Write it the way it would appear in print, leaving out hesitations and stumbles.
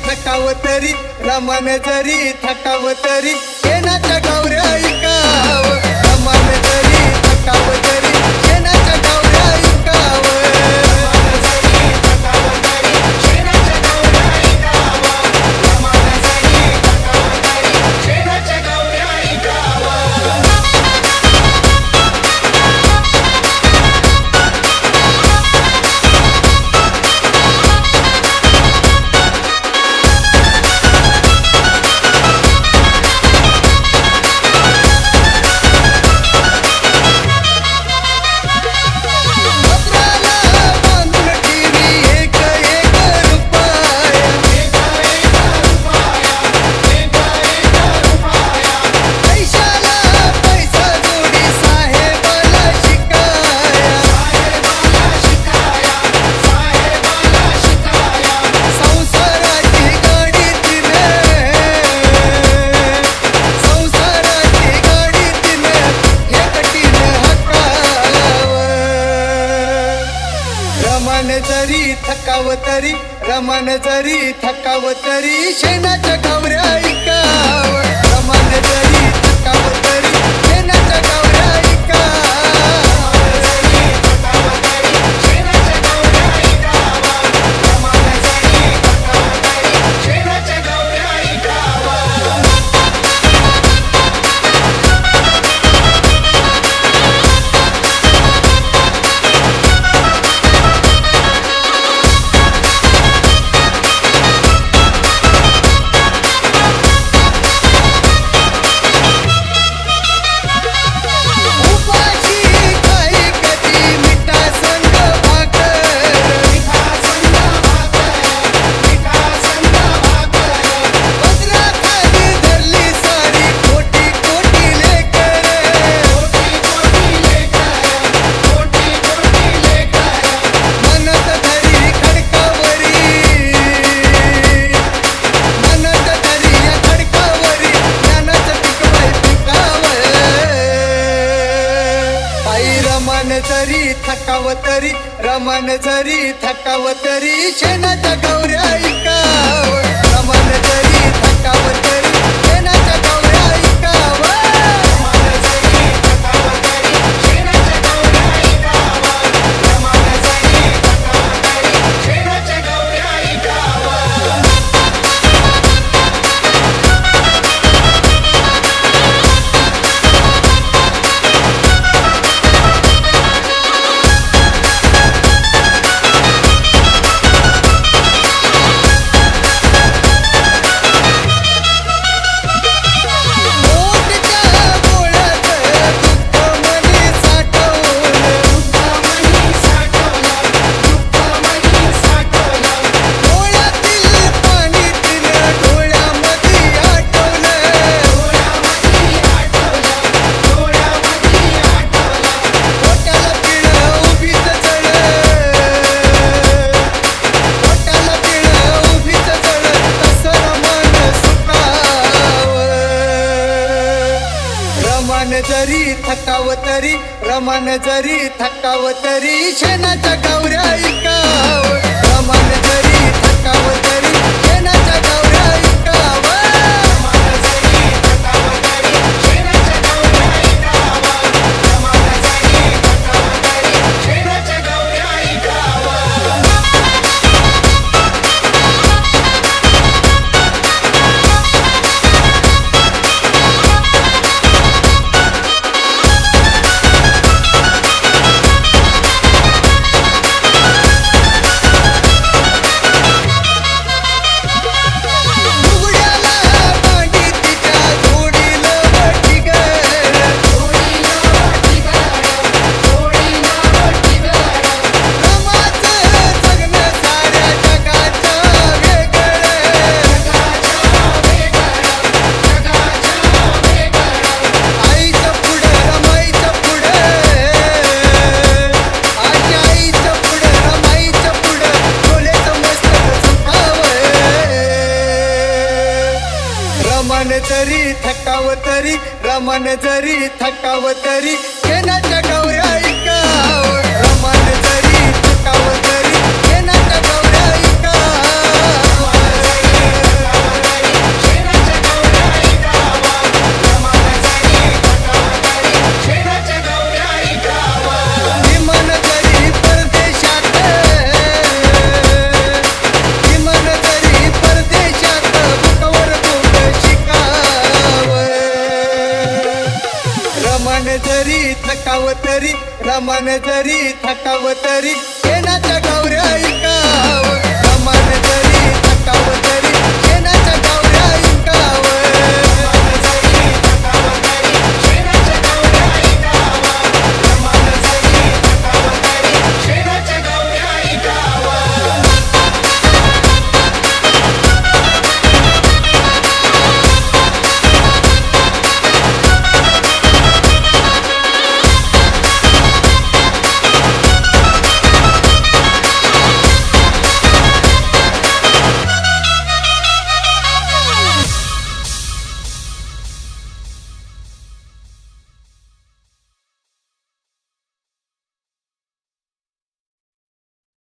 थकाव तरी रमण जरी थकाव तरी शेणाच्या गौऱ्या ऐकाव रमण जरी थकाव तरी शेणाच्या गौऱ्या ऐकाव रमण जरी थकाव तरी शेणाच्या गौऱ्या ऐकाव रमण जरी थकाव तरी शेणाच्या गौऱ्या रमण जरी थकाव तरी शेणाच्या गौऱ्या ऐकाव रमण जरी थकाव तरी शेणाच्या गौऱ्या ऐकाव रमण जरी थकाव तरी शेणाच्या गौऱ्या ऐकाव रमण जरी थकाव तरी शेणाच्या गौऱ्या ऐकाव रमण जरी थकाव तरी शेणाच्या गौऱ्या ऐकाव रमण जरी थकाव तरी शेणाच्या गौऱ्या ऐकाव रमान जरी थटाव तरी